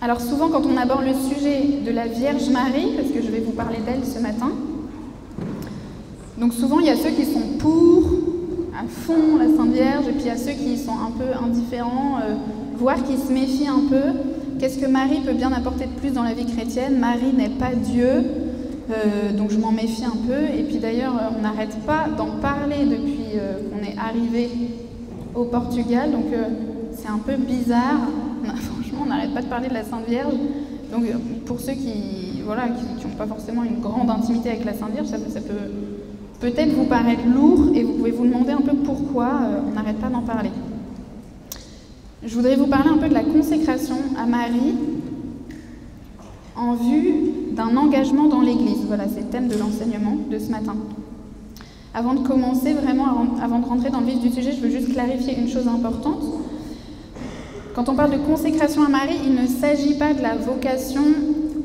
Alors souvent quand on aborde le sujet de la Vierge Marie, parce que je vais vous parler d'elle ce matin, donc souvent il y a ceux qui sont pour, à fond, la Sainte Vierge, et puis il y a ceux qui sont un peu indifférents, voire qui se méfient un peu. Qu'est-ce que Marie peut bien apporter de plus dans la vie chrétienne? Marie n'est pas Dieu, donc je m'en méfie un peu. Et puis d'ailleurs, on n'arrête pas d'en parler depuis qu'on est arrivé au Portugal, donc c'est un peu bizarre. Franchement, on n'arrête pas de parler de la Sainte Vierge. Donc pour ceux qui n'ont pas forcément une grande intimité avec la Sainte Vierge, ça peut peut-être vous paraître lourd et vous pouvez vous demander un peu pourquoi on n'arrête pas d'en parler. Je voudrais vous parler un peu de la consécration à Marie en vue d'un engagement dans l'Église. Voilà, c'est le thème de l'enseignement de ce matin. Avant de commencer, vraiment, avant de rentrer dans le vif du sujet, je veux juste clarifier une chose importante. Quand on parle de consécration à Marie, il ne s'agit pas de la vocation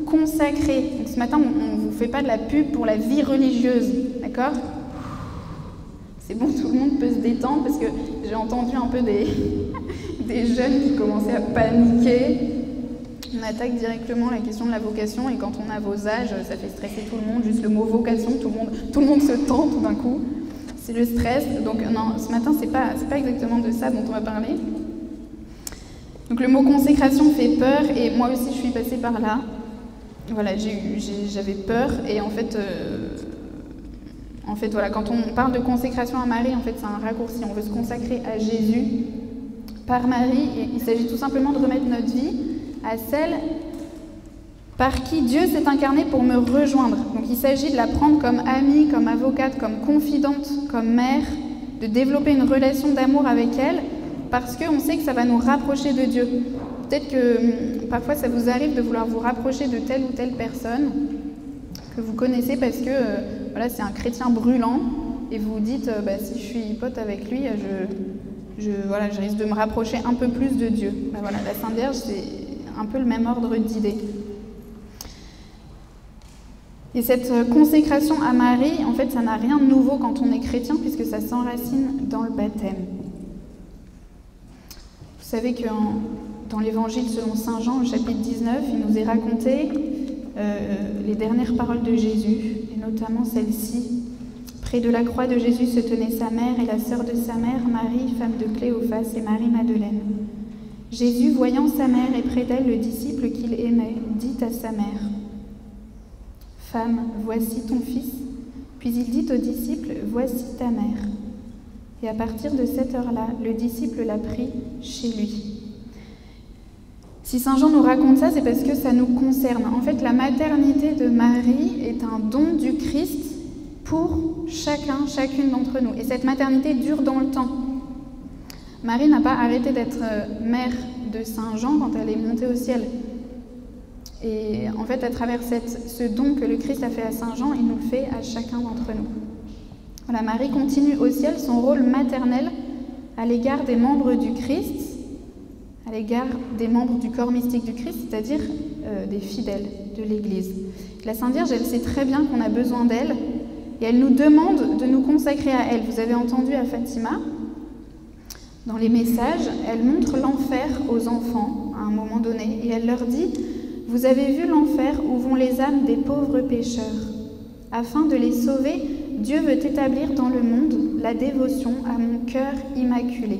consacrée. Donc, ce matin, on ne vous fait pas de la pub pour la vie religieuse, d'accord ? C'est bon, tout le monde peut se détendre parce que j'ai entendu un peu des jeunes qui commençaient à paniquer. On attaque directement la question de la vocation et quand on a vos âges, ça fait stresser tout le monde. Juste le mot vocation, tout le monde se tend tout d'un coup. C'est le stress. Donc non, ce matin, c'est pas exactement de ça dont on va parler. Donc le mot consécration fait peur et moi aussi je suis passée par là. Voilà, j'avais peur et en fait, voilà, quand on parle de consécration à Marie, en fait, c'est un raccourci. On veut se consacrer à Jésus par Marie. Et il s'agit tout simplement de remettre notre vie à celle par qui Dieu s'est incarné pour me rejoindre. Donc il s'agit de la prendre comme amie, comme avocate, comme confidente, comme mère, de développer une relation d'amour avec elle, parce qu'on sait que ça va nous rapprocher de Dieu. Peut-être que parfois ça vous arrive de vouloir vous rapprocher de telle ou telle personne que vous connaissez parce que voilà, c'est un chrétien brûlant et vous vous dites si je suis pote avec lui, je risque de me rapprocher un peu plus de Dieu. Voilà, la Sainte Vierge, c'est un peu le même ordre d'idées. Et cette consécration à Marie, en fait, ça n'a rien de nouveau quand on est chrétien puisque ça s'enracine dans le baptême. Vous savez que dans l'Évangile selon saint Jean, au chapitre 19, il nous est raconté les dernières paroles de Jésus, et notamment celle-ci. Près de la croix de Jésus se tenaient sa mère et la sœur de sa mère, Marie, femme de Cléophas, et Marie-Madeleine. Jésus, voyant sa mère et près d'elle le disciple qu'il aimait, dit à sa mère, « Femme, voici ton fils. » Puis il dit au disciple, « Voici ta mère. » Et à partir de cette heure-là, le disciple l'a pris chez lui. Si saint Jean nous raconte ça, c'est parce que ça nous concerne. En fait, la maternité de Marie est un don du Christ pour chacune d'entre nous. Et cette maternité dure dans le temps. Marie n'a pas arrêté d'être mère de saint Jean quand elle est montée au ciel. Et en fait, à travers ce don que le Christ a fait à saint Jean, il nous le fait à chacun d'entre nous. Voilà, Marie continue au ciel son rôle maternel à l'égard des membres du Christ, à l'égard des membres du corps mystique du Christ, c'est-à-dire des fidèles de l'Église. La Sainte Vierge, elle sait très bien qu'on a besoin d'elle et elle nous demande de nous consacrer à elle. Vous avez entendu à Fatima, dans les messages, elle montre l'enfer aux enfants à un moment donné et elle leur dit « Vous avez vu l'enfer où vont les âmes des pauvres pécheurs. Afin de les sauver, Dieu veut établir dans le monde la dévotion à mon cœur immaculé.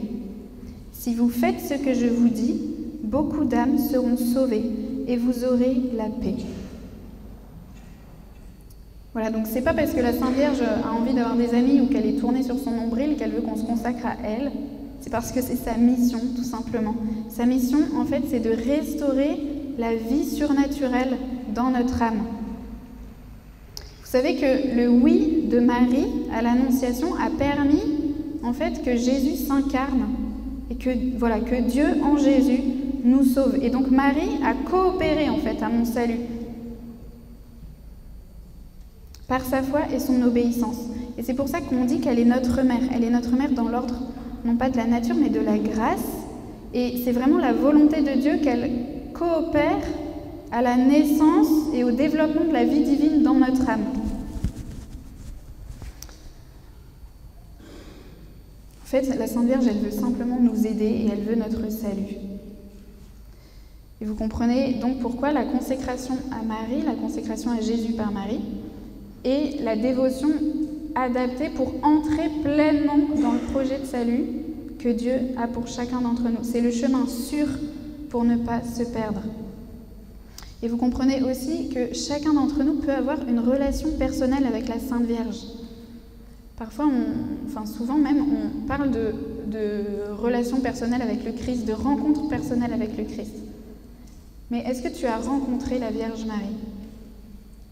Si vous faites ce que je vous dis, beaucoup d'âmes seront sauvées et vous aurez la paix. » Voilà, donc c'est pas parce que la Sainte Vierge a envie d'avoir des amis ou qu'elle est tournée sur son nombril qu'elle veut qu'on se consacre à elle. C'est parce que c'est sa mission, tout simplement. Sa mission, en fait, c'est de restaurer la vie surnaturelle dans notre âme. Vous savez que le oui de Marie à l'Annonciation a permis, en fait, que Jésus s'incarne et que Dieu, en Jésus, nous sauve. Et donc Marie a coopéré, en fait, à mon salut par sa foi et son obéissance. Et c'est pour ça qu'on dit qu'elle est notre mère. Elle est notre mère dans l'ordre, non pas de la nature, mais de la grâce. Et c'est vraiment la volonté de Dieu qu'elle coopère à la naissance et au développement de la vie divine dans notre âme. En fait, la Sainte Vierge, elle veut simplement nous aider et elle veut notre salut. Et vous comprenez donc pourquoi la consécration à Marie, la consécration à Jésus par Marie, est la dévotion adaptée pour entrer pleinement dans le projet de salut que Dieu a pour chacun d'entre nous. C'est le chemin sûr pour ne pas se perdre. Et vous comprenez aussi que chacun d'entre nous peut avoir une relation personnelle avec la Sainte Vierge. Parfois, souvent même, on parle de relation personnelle avec le Christ, de rencontre personnelle avec le Christ. Mais est-ce que tu as rencontré la Vierge Marie,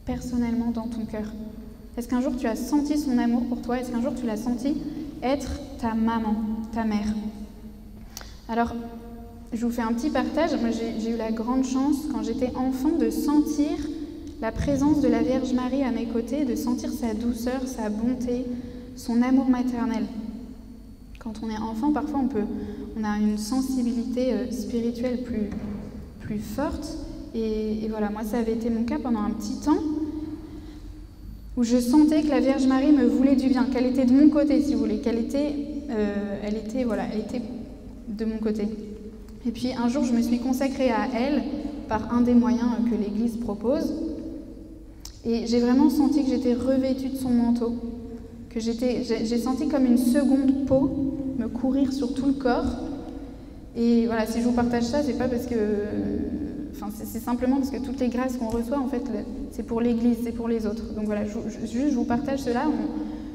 personnellement dans ton cœur? Est-ce qu'un jour tu as senti son amour pour toi? Est-ce qu'un jour tu l'as senti être ta maman, ta mère? Alors, je vous fais un petit partage. Moi, j'ai eu la grande chance, quand j'étais enfant, de sentir la présence de la Vierge Marie à mes côtés, de sentir sa douceur, sa bonté, son amour maternel. Quand on est enfant, parfois on a une sensibilité spirituelle plus forte. Et voilà, moi ça avait été mon cas pendant un petit temps, où je sentais que la Vierge Marie me voulait du bien, qu'elle était de mon côté, si vous voulez, elle était de mon côté. Et puis un jour, je me suis consacrée à elle par un des moyens que l'Église propose. Et j'ai vraiment senti que j'étais revêtue de son manteau, que j'ai senti comme une seconde peau me courir sur tout le corps. Et voilà, si je vous partage ça, c'est pas parce que... c'est simplement parce que toutes les grâces qu'on reçoit, en fait, c'est pour l'Église, c'est pour les autres. Donc voilà, je vous partage cela.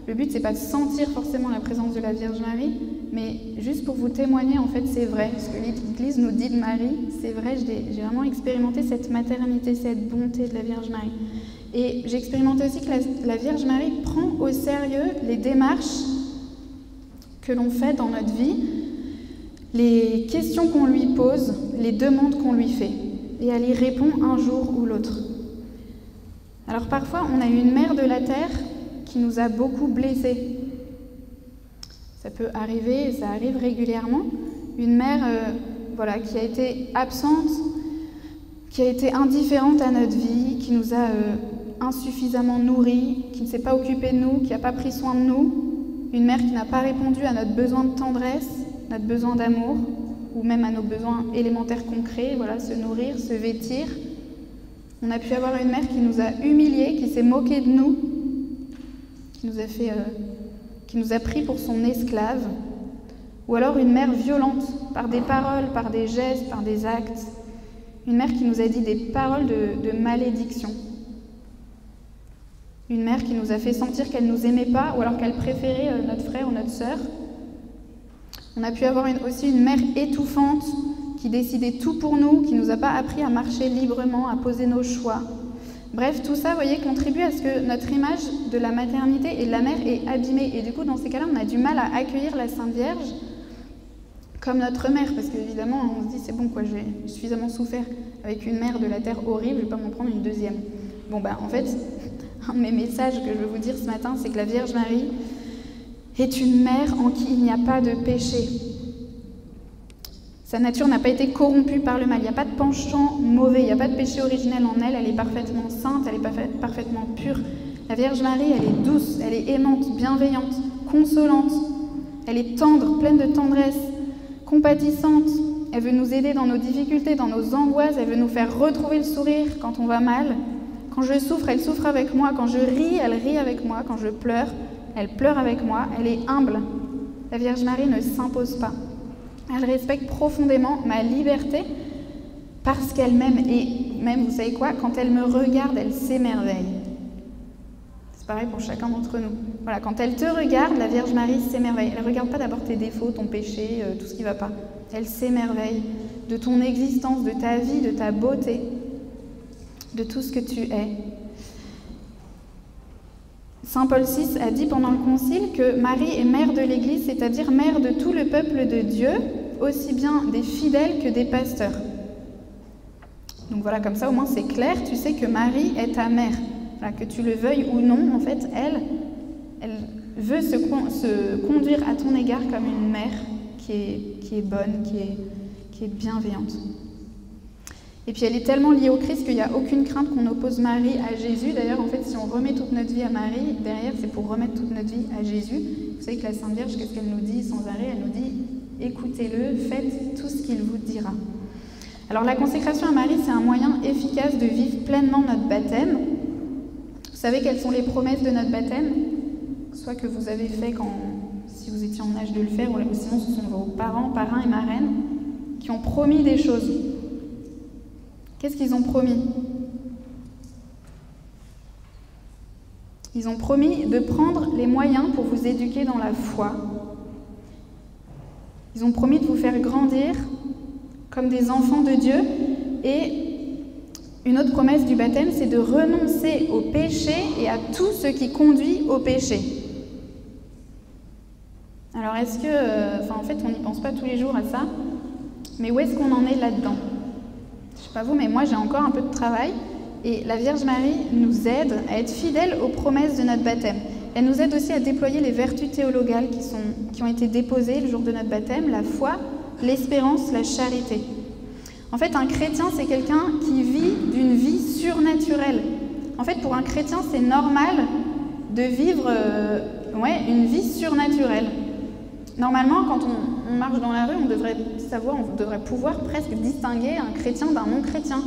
Le but, c'est pas de sentir forcément la présence de la Vierge Marie, mais juste pour vous témoigner, en fait, c'est vrai. Ce que l'Église nous dit de Marie, c'est vrai, j'ai vraiment expérimenté cette maternité, cette bonté de la Vierge Marie. Et j'ai expérimenté aussi que la Vierge Marie prend au sérieux les démarches que l'on fait dans notre vie, les questions qu'on lui pose, les demandes qu'on lui fait. Et elle y répond un jour ou l'autre. Alors parfois, on a une mère de la terre qui nous a beaucoup blessés. Ça peut arriver, et ça arrive régulièrement. Une mère qui a été absente, qui a été indifférente à notre vie, qui nous a insuffisamment nourris, qui ne s'est pas occupée de nous, qui n'a pas pris soin de nous. Une mère qui n'a pas répondu à notre besoin de tendresse, notre besoin d'amour, ou même à nos besoins élémentaires concrets, voilà, se nourrir, se vêtir. On a pu avoir une mère qui nous a humiliés, qui s'est moquée de nous, qui nous a pris pour son esclave, ou alors une mère violente, par des paroles, par des gestes, par des actes, une mère qui nous a dit des paroles de malédiction, une mère qui nous a fait sentir qu'elle ne nous aimait pas, ou alors qu'elle préférait notre frère ou notre sœur. On a pu avoir aussi une mère étouffante, qui décidait tout pour nous, qui ne nous a pas appris à marcher librement, à poser nos choix. Bref, tout ça, vous voyez, contribue à ce que notre image de la maternité et de la mère est abîmée. Et du coup, dans ces cas-là, on a du mal à accueillir la Sainte Vierge comme notre mère, parce qu'évidemment, on se dit, c'est bon, quoi, j'ai suffisamment souffert avec une mère de la terre horrible, je ne vais pas m'en prendre une deuxième. Bon, en fait, un de mes messages que je veux vous dire ce matin, c'est que la Vierge Marie est une mère en qui il n'y a pas de péché. Sa nature n'a pas été corrompue par le mal, il n'y a pas de penchant mauvais, il n'y a pas de péché originel en elle, elle est parfaitement sainte, elle est parfaitement pure. La Vierge Marie, elle est douce, elle est aimante, bienveillante, consolante, elle est tendre, pleine de tendresse, compatissante, elle veut nous aider dans nos difficultés, dans nos angoisses, elle veut nous faire retrouver le sourire quand on va mal. Quand je souffre, elle souffre avec moi, quand je ris, elle rit avec moi, quand je pleure, elle pleure avec moi, elle est humble. La Vierge Marie ne s'impose pas. Elle respecte profondément ma liberté parce qu'elle m'aime. Et même, vous savez quoi, quand elle me regarde, elle s'émerveille. C'est pareil pour chacun d'entre nous. Voilà, quand elle te regarde, la Vierge Marie s'émerveille. Elle ne regarde pas d'abord tes défauts, ton péché, tout ce qui ne va pas. Elle s'émerveille de ton existence, de ta vie, de ta beauté, de tout ce que tu es. Saint Paul VI a dit pendant le Concile que Marie est mère de l'Église, c'est-à-dire mère de tout le peuple de Dieu, aussi bien des fidèles que des pasteurs. Donc voilà, comme ça au moins c'est clair, tu sais que Marie est ta mère. Voilà, que tu le veuilles ou non, en fait, elle veut se conduire à ton égard comme une mère qui est bonne, qui est bienveillante. Et puis elle est tellement liée au Christ qu'il n'y a aucune crainte qu'on oppose Marie à Jésus. D'ailleurs, en fait, si on remet toute notre vie à Marie, derrière, c'est pour remettre toute notre vie à Jésus. Vous savez que la Sainte Vierge, qu'est-ce qu'elle nous dit sans arrêt? Elle nous dit « Écoutez-le, faites tout ce qu'il vous dira ». Alors la consécration à Marie, c'est un moyen efficace de vivre pleinement notre baptême. Vous savez quelles sont les promesses de notre baptême? Soit que vous avez fait si vous étiez en âge de le faire, ou sinon ce sont vos parents, parrains et marraines, qui ont promis des choses. Qu'est-ce qu'ils ont promis? Ils ont promis de prendre les moyens pour vous éduquer dans la foi. Ils ont promis de vous faire grandir comme des enfants de Dieu. Et une autre promesse du baptême, c'est de renoncer au péché et à tout ce qui conduit au péché. Alors est-ce que... en fait, on n'y pense pas tous les jours à ça, mais où est-ce qu'on en est là-dedans? Je ne sais pas vous, mais moi j'ai encore un peu de travail. Et la Vierge Marie nous aide à être fidèles aux promesses de notre baptême. Elle nous aide aussi à déployer les vertus théologales qui ont été déposées le jour de notre baptême, la foi, l'espérance, la charité. En fait, un chrétien, c'est quelqu'un qui vit d'une vie surnaturelle. En fait, pour un chrétien, c'est normal de vivre une vie surnaturelle. Normalement, quand on marche dans la rue, on devrait pouvoir presque distinguer un chrétien d'un non-chrétien.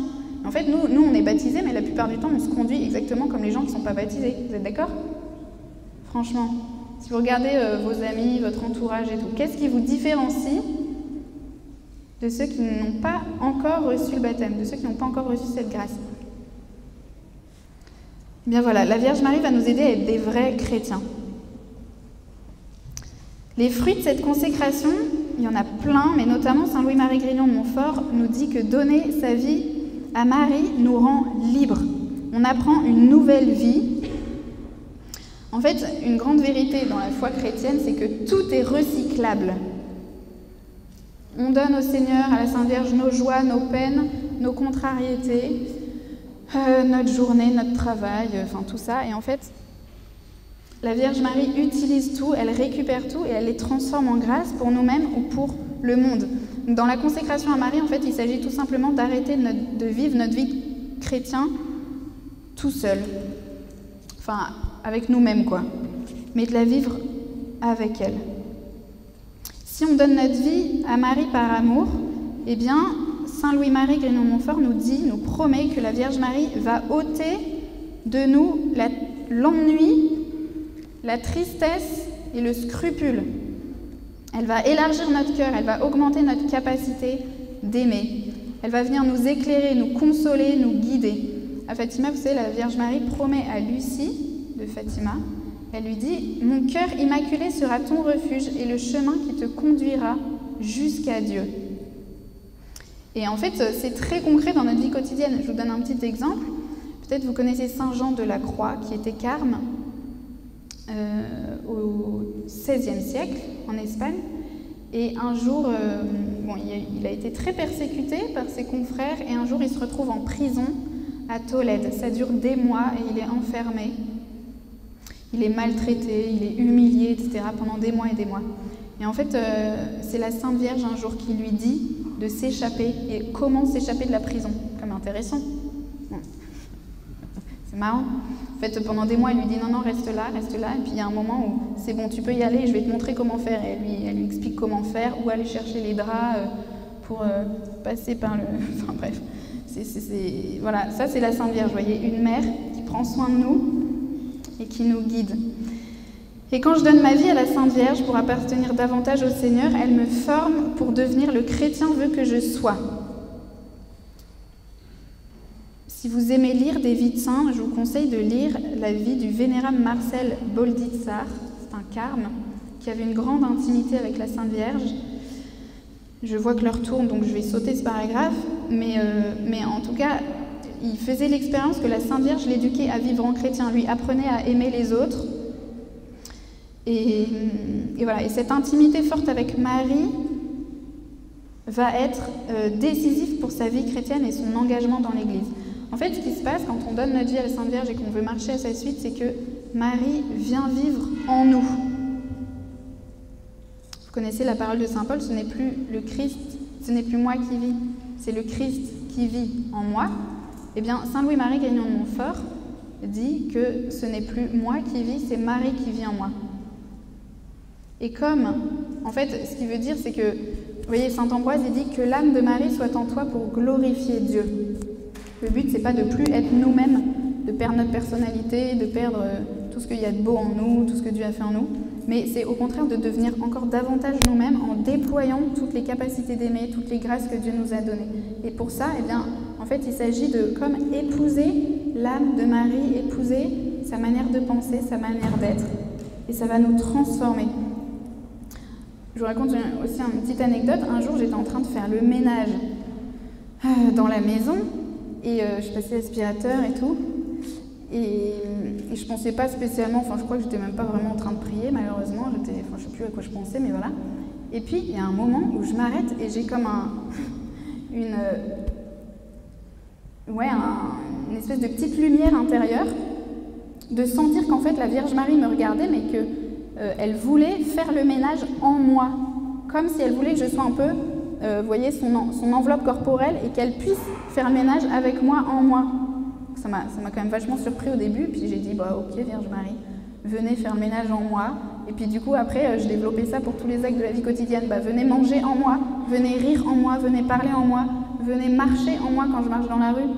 En fait, nous, on est baptisés, mais la plupart du temps, on se conduit exactement comme les gens qui ne sont pas baptisés. Vous êtes d'accord? Franchement, si vous regardez vos amis, votre entourage et tout, qu'est-ce qui vous différencie de ceux qui n'ont pas encore reçu le baptême, de ceux qui n'ont pas encore reçu cette grâce? Eh bien voilà, la Vierge Marie va nous aider à être des vrais chrétiens. Les fruits de cette consécration, il y en a plein, mais notamment Saint Louis-Marie Grignon de Montfort nous dit que donner sa vie à Marie nous rend libres. On apprend une nouvelle vie. En fait, une grande vérité dans la foi chrétienne, c'est que tout est recyclable. On donne au Seigneur, à la Sainte Vierge, nos joies, nos peines, nos contrariétés, notre journée, notre travail, tout ça. Et en fait, la Vierge Marie utilise tout, elle récupère tout et elle les transforme en grâce pour nous-mêmes ou pour le monde. Dans la consécration à Marie, en fait, il s'agit tout simplement d'arrêter de vivre notre vie chrétienne tout seul. Avec nous-mêmes, quoi. Mais de la vivre avec elle. Si on donne notre vie à Marie par amour, eh bien, Saint Louis-Marie Grignon de Montfort nous promet que la Vierge Marie va ôter de nous l'ennui, la tristesse et le scrupule. Elle va élargir notre cœur, elle va augmenter notre capacité d'aimer. Elle va venir nous éclairer, nous consoler, nous guider. À Fatima, vous savez, la Vierge Marie promet à Lucie de Fatima, elle lui dit « Mon cœur immaculé sera ton refuge et le chemin qui te conduira jusqu'à Dieu. » Et en fait, c'est très concret dans notre vie quotidienne. Je vous donne un petit exemple. Peut-être vous connaissez Saint Jean de la Croix, qui était carme au XVIe siècle, en Espagne. Et un jour, il a été très persécuté par ses confrères, et un jour, il se retrouve en prison à Tolède. Ça dure des mois, et il est enfermé. Il est maltraité, il est humilié, etc., pendant des mois et des mois. Et en fait, c'est la Sainte Vierge un jour qui lui dit de s'échapper. Et comment s'échapper de la prison? Comme intéressant. Bon. C'est marrant. En fait, pendant des mois, elle lui dit non, reste là. Et puis il y a un moment où c'est bon, tu peux y aller, je vais te montrer comment faire. Et elle lui explique comment faire, où aller chercher les draps pour passer par le... Enfin bref, voilà, ça c'est la Sainte Vierge, vous voyez, une mère qui prend soin de nous et qui nous guide. Et quand je donne ma vie à la Sainte Vierge pour appartenir davantage au Seigneur, elle me forme pour devenir le chrétien veut que je sois. Si vous aimez lire des vies de saints, je vous conseille de lire la vie du vénérable Marcel Bolditsar, c'est un carme, qui avait une grande intimité avec la Sainte Vierge. Je vois que l'heure tourne, donc je vais sauter ce paragraphe, mais en tout cas, il faisait l'expérience que la Sainte Vierge l'éduquait à vivre en chrétien, lui apprenait à aimer les autres. Et voilà, et cette intimité forte avec Marie va être décisive pour sa vie chrétienne et son engagement dans l'Église. En fait, ce qui se passe quand on donne notre vie à la Sainte Vierge et qu'on veut marcher à sa suite, c'est que Marie vient vivre en nous. Vous connaissez la parole de Saint Paul, ce n'est plus le Christ, ce n'est plus moi qui vis, c'est le Christ qui vit en moi. Eh bien, Saint Louis-Marie Grignon de Montfort dit que ce n'est plus moi qui vis, c'est Marie qui vit en moi. Et comme, en fait, ce qu'il veut dire, c'est que voyez, saint Ambroise, il dit que l'âme de Marie soit en toi pour glorifier Dieu. Le but, c'est pas de plus être nous-mêmes, de perdre notre personnalité, de perdre tout ce qu'il y a de beau en nous, tout ce que Dieu a fait en nous, mais c'est au contraire de devenir encore davantage nous-mêmes en déployant toutes les capacités d'aimer, toutes les grâces que Dieu nous a données. Et pour ça, eh bien, en fait, il s'agit de comme épouser l'âme de Marie, épouser sa manière de penser, sa manière d'être. Et ça va nous transformer. Je vous raconte aussi une petite anecdote. Un jour, j'étais en train de faire le ménage dans la maison et je passais l'aspirateur et tout. Et je pensais pas spécialement, je crois que j'étais même pas vraiment en train de prier, malheureusement. Je sais plus à quoi je pensais, mais voilà. Et puis, il y a un moment où je m'arrête et j'ai comme une espèce de petite lumière intérieure, de sentir qu'en fait la Vierge Marie me regardait, mais qu'elle voulait faire le ménage en moi, comme si elle voulait que je sois un peu, vous voyez, son enveloppe corporelle, et qu'elle puisse faire le ménage avec moi, en moi. Ça m'a quand même vachement surpris au début, puis j'ai dit, ok Vierge Marie, venez faire le ménage en moi. Et puis du coup après, je développais ça pour tous les actes de la vie quotidienne. Venez manger en moi, venez rire en moi, venez parler en moi, venez marcher en moi quand je marche dans la rue,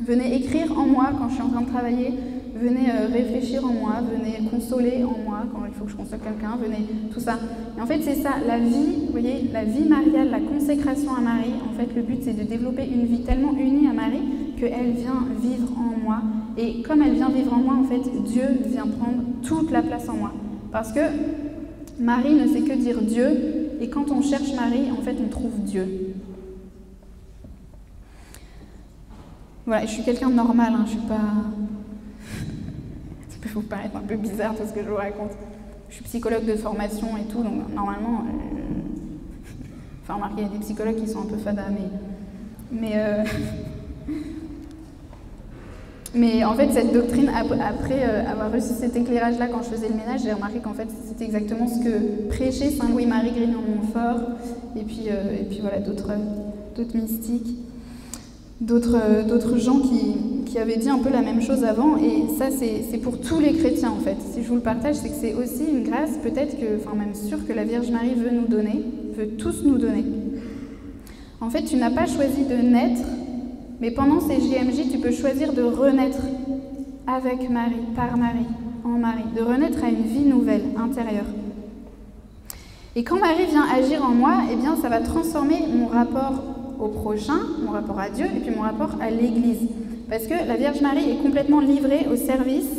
venez écrire en moi quand je suis en train de travailler, venez réfléchir en moi, venez consoler en moi quand il faut que je console quelqu'un, venez tout ça. Et en fait c'est ça, la vie, vous voyez, la vie mariale, la consécration à Marie, en fait le but c'est de développer une vie tellement unie à Marie qu'elle vient vivre en moi. Et comme elle vient vivre en moi, en fait, Dieu vient prendre toute la place en moi. Parce que Marie ne sait que dire Dieu, et quand on cherche Marie, en fait, on trouve Dieu. Voilà, je suis quelqu'un de normal, je suis pas... Ça peut vous paraître un peu bizarre tout ce que je vous raconte. Je suis psychologue de formation et tout, donc normalement... remarquez, il y a des psychologues qui sont un peu fada, mais en fait, cette doctrine, après avoir reçu cet éclairage-là quand je faisais le ménage, j'ai remarqué qu'en fait, c'était exactement ce que prêchait Saint Louis-Marie Grignon-Montfort, et puis voilà, d'autres mystiques, d'autres gens qui avaient dit un peu la même chose avant, et ça, c'est pour tous les chrétiens, en fait. Si je vous le partage, c'est que c'est aussi une grâce, peut-être que, même sûr que la Vierge Marie veut nous donner, veut tous nous donner. En fait, tu n'as pas choisi de naître, mais pendant ces JMJ, tu peux choisir de renaître avec Marie, par Marie, en Marie, de renaître à une vie nouvelle, intérieure. Et quand Marie vient agir en moi, eh bien, ça va transformer mon rapport au prochain, mon rapport à Dieu, et puis mon rapport à l'Église. Parce que la Vierge Marie est complètement livrée au service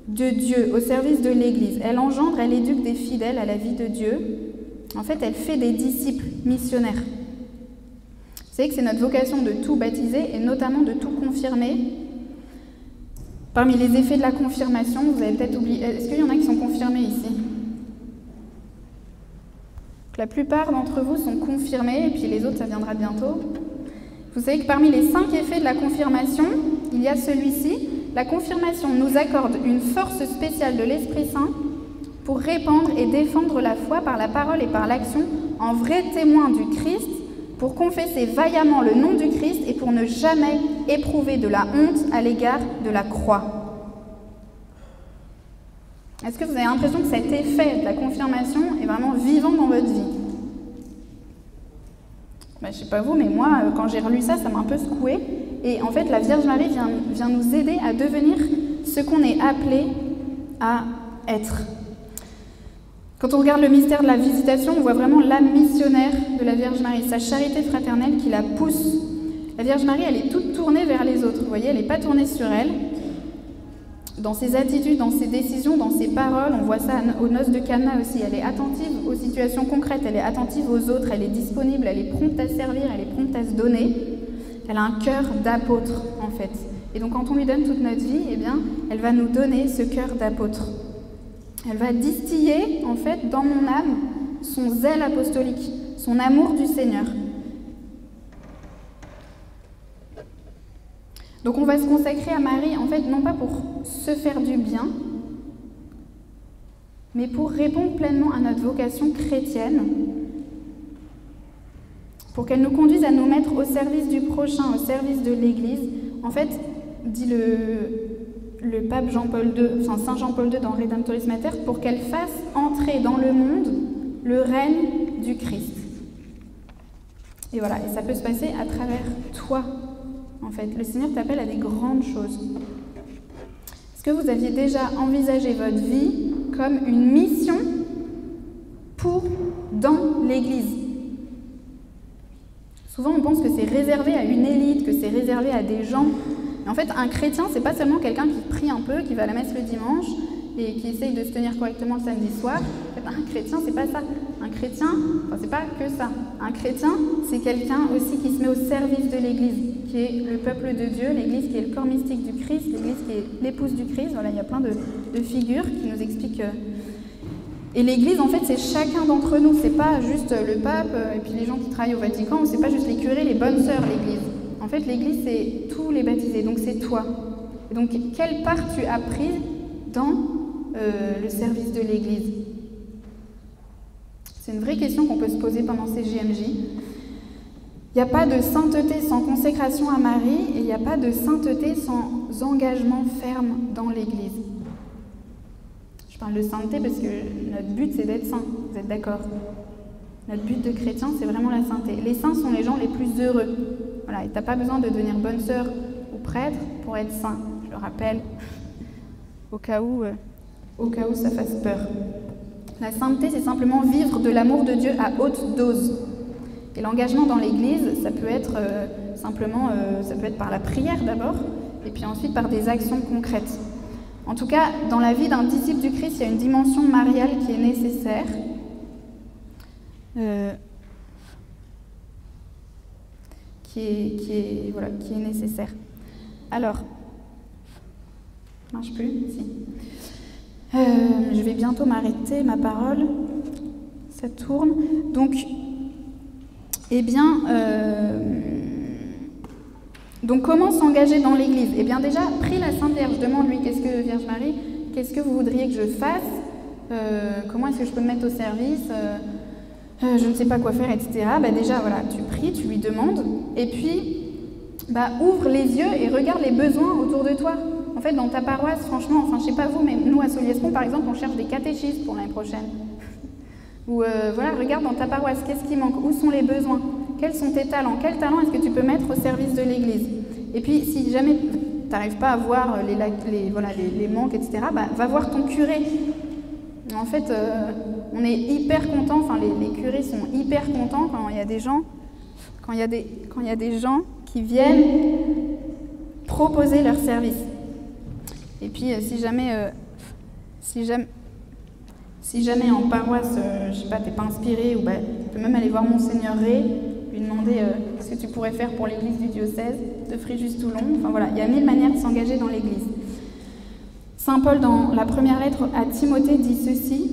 de Dieu, au service de l'Église. Elle engendre, elle éduque des fidèles à la vie de Dieu. En fait, elle fait des disciples missionnaires. Vous savez que c'est notre vocation de tout baptiser et notamment de tout confirmer. Parmi les effets de la confirmation, vous avez peut-être oublié... Est-ce qu'il y en a qui sont confirmés ici? La plupart d'entre vous sont confirmés, et puis les autres, ça viendra bientôt. Vous savez que parmi les 5 effets de la confirmation, il y a celui-ci. La confirmation nous accorde une force spéciale de l'Esprit Saint pour répandre et défendre la foi par la parole et par l'action en vrai témoin du Christ, pour confesser vaillamment le nom du Christ et pour ne jamais éprouver de la honte à l'égard de la croix. Est-ce que vous avez l'impression que cet effet de la confirmation est vraiment vivant dans votre vie? Je ne sais pas vous, mais moi, quand j'ai relu ça, ça m'a un peu secouée. Et en fait, la Vierge Marie vient nous aider à devenir ce qu'on est appelé à être. Quand on regarde le mystère de la visitation, on voit vraiment l'âme missionnaire de la Vierge Marie, sa charité fraternelle qui la pousse. La Vierge Marie, elle est toute tournée vers les autres. Vous voyez, elle n'est pas tournée sur elle. Dans ses attitudes, dans ses décisions, dans ses paroles, on voit ça aux noces de Cana aussi. Elle est attentive aux situations concrètes, elle est attentive aux autres, elle est disponible, elle est prompte à servir, elle est prompte à se donner. Elle a un cœur d'apôtre, en fait. Et donc, quand on lui donne toute notre vie, eh bien, elle va nous donner ce cœur d'apôtre. Elle va distiller, en fait, dans mon âme, son zèle apostolique, son amour du Seigneur. Donc on va se consacrer à Marie, en fait, non pas pour se faire du bien, mais pour répondre pleinement à notre vocation chrétienne, pour qu'elle nous conduise à nous mettre au service du prochain, au service de l'Église. En fait, dit le pape Jean-Paul II, enfin Saint Jean-Paul II dans Redemptoris Mater, pour qu'elle fasse entrer dans le monde le règne du Christ. Et voilà, et ça peut se passer à travers toi, en fait. Le Seigneur t'appelle à des grandes choses. Est-ce que vous aviez déjà envisagé votre vie comme une mission dans l'Église? Souvent, on pense que c'est réservé à une élite, que c'est réservé à des gens. Mais en fait, un chrétien, c'est pas seulement quelqu'un qui prie un peu, qui va à la messe le dimanche et qui essaye de se tenir correctement le samedi soir. En fait, un chrétien, c'est pas ça. Un chrétien, enfin, c'est pas que ça. Un chrétien, c'est quelqu'un aussi qui se met au service de l'Église, qui est le peuple de Dieu, l'Église qui est le corps mystique du Christ, l'Église qui est l'épouse du Christ. Voilà, il y a plein de figures qui nous expliquent. Et l'Église, en fait, c'est chacun d'entre nous. C'est pas juste le pape et puis les gens qui travaillent au Vatican. C'est pas juste les curés, les bonnes sœurs, l'Église. En fait, l'Église, c'est tous les baptisés. Donc, c'est toi. Et donc, quelle part tu as prise dans le service de l'Église? C'est une vraie question qu'on peut se poser pendant ces JMJ. Il n'y a pas de sainteté sans consécration à Marie et il n'y a pas de sainteté sans engagement ferme dans l'Église. Je parle de sainteté parce que notre but, c'est d'être saint. Vous êtes d'accord? Notre but de chrétien, c'est vraiment la sainteté. Les saints sont les gens les plus heureux. Voilà, et tu n'as pas besoin de devenir bonne sœur ou prêtre pour être saint. Je le rappelle, au cas où ça fasse peur. La sainteté, c'est simplement vivre de l'amour de Dieu à haute dose. Et l'engagement dans l'Église, ça peut être ça peut être par la prière d'abord, et puis ensuite par des actions concrètes. En tout cas, dans la vie d'un disciple du Christ, il y a une dimension mariale qui est nécessaire. Qui est nécessaire. Alors, marche plus, si. Je vais bientôt m'arrêter, ma parole. Ça tourne. Donc, donc comment s'engager dans l'Église? Eh bien déjà, prie la Sainte Vierge, demande-lui, Vierge Marie, qu'est-ce que vous voudriez que je fasse? Comment est-ce que je peux me mettre au service? Je ne sais pas quoi faire, etc. Déjà, voilà, tu pries, tu lui demandes, et puis, ouvre les yeux et regarde les besoins autour de toi. En fait, dans ta paroisse, franchement, je sais pas vous, mais nous, à Soliespont, par exemple, on cherche des catéchistes pour l'année prochaine. Ou, voilà, regarde dans ta paroisse, qu'est-ce qui manque? Où sont les besoins? Quels sont tes talents? Quels talents est-ce que tu peux mettre au service de l'Église? Et puis, si jamais tu n'arrives pas à voir les manques, etc., va voir ton curé. En fait, on est hyper contents, les curés sont hyper contents quand il y a des gens, qui viennent proposer leur service. Et puis, si jamais en paroisse, je sais pas, t'es pas inspiré, ou tu peux même aller voir Monseigneur Ré, lui demander ce que tu pourrais faire pour l'église du diocèse de Fréjus-Toulon. Enfin voilà, il y a 1000 manières de s'engager dans l'église. Saint Paul, dans la première lettre à Timothée, dit ceci,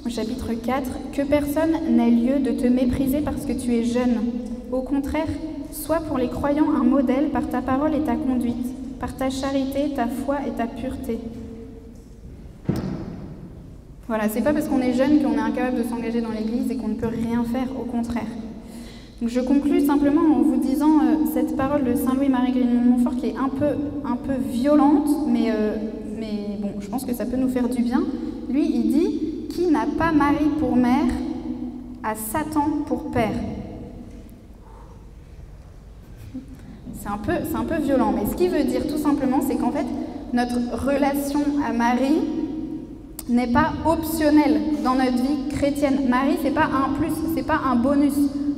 au chapitre 4, « Que personne n'ait lieu de te mépriser parce que tu es jeune. Au contraire, sois pour les croyants un modèle par ta parole et ta conduite, par ta charité, ta foi et ta pureté. » Voilà, c'est pas parce qu'on est jeune qu'on est incapable de s'engager dans l'église et qu'on ne peut rien faire, au contraire. Donc je conclus simplement en vous disant cette parole de Saint Louis-Marie Grignon de Montfort qui est un peu violente, mais bon, je pense que ça peut nous faire du bien. Lui, il dit « Qui n'a pas Marie pour mère a Satan pour père ». C'est un peu violent, mais ce qu'il veut dire tout simplement, c'est qu'en fait, notre relation à Marie n'est pas optionnelle dans notre vie chrétienne. Marie, c'est pas un plus, c'est pas un bonus.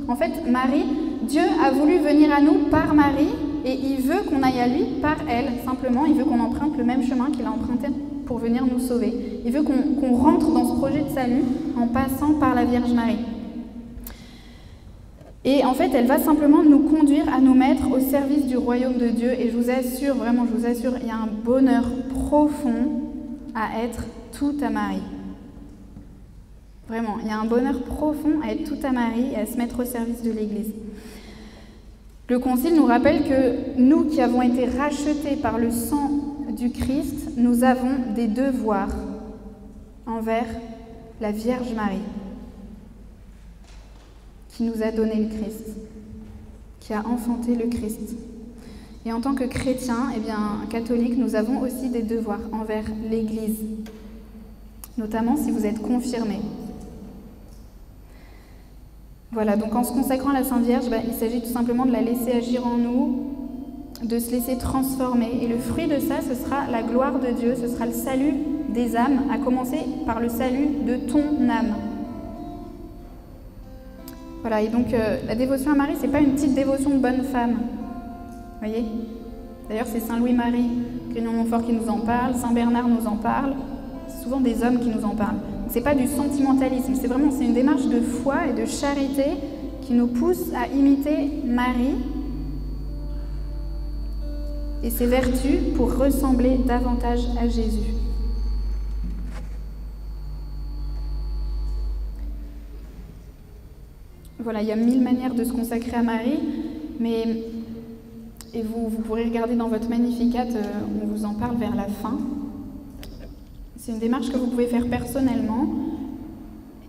En fait, Marie, Dieu a voulu venir à nous par Marie et il veut qu'on aille à lui par elle. Simplement, il veut qu'on emprunte le même chemin qu'il a emprunté pour venir nous sauver. Il veut qu'on rentre dans ce projet de salut en passant par la Vierge Marie. Et en fait, elle va simplement nous conduire à nous mettre au service du royaume de Dieu. Et je vous assure, vraiment, je vous assure, il y a un bonheur profond à être tout à Marie. Vraiment, il y a un bonheur profond à être tout à Marie et à se mettre au service de l'Église. Le Concile nous rappelle que nous qui avons été rachetés par le sang du Christ, nous avons des devoirs envers la Vierge Marie, qui nous a donné le Christ, qui a enfanté le Christ. Et en tant que chrétiens, catholiques, nous avons aussi des devoirs envers l'Église, notamment si vous êtes confirmés. Voilà, donc en se consacrant à la Sainte Vierge, il s'agit tout simplement de la laisser agir en nous, de se laisser transformer. Et le fruit de ça, ce sera la gloire de Dieu, ce sera le salut des âmes, à commencer par le salut de ton âme. Voilà, et donc la dévotion à Marie, c'est pas une petite dévotion de bonne femme. Vous voyez ? D'ailleurs, c'est Saint Louis-Marie Grignon-Montfort qui nous en parle, Saint Bernard nous en parle, c'est souvent des hommes qui nous en parlent. C'est pas du sentimentalisme, c'est une démarche de foi et de charité qui nous pousse à imiter Marie et ses vertus pour ressembler davantage à Jésus. Voilà, il y a 1000 manières de se consacrer à Marie, et vous pourrez regarder dans votre Magnificat, on vous en parle vers la fin. C'est une démarche que vous pouvez faire personnellement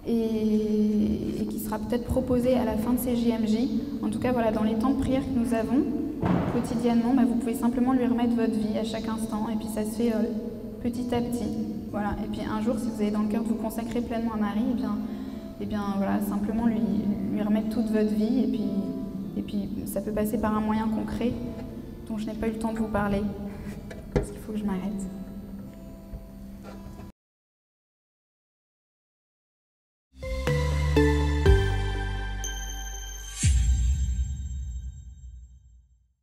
et qui sera peut-être proposée à la fin de ces JMJ. En tout cas, voilà, dans les temps de prière que nous avons quotidiennement, vous pouvez simplement lui remettre votre vie à chaque instant, et puis ça se fait petit à petit. Voilà. Et puis un jour, si vous avez dans le cœur de vous consacrer pleinement à Marie, et bien voilà, simplement lui remettre toute votre vie, et puis ça peut passer par un moyen concret dont je n'ai pas eu le temps de vous parler, parce qu'il faut que je m'arrête.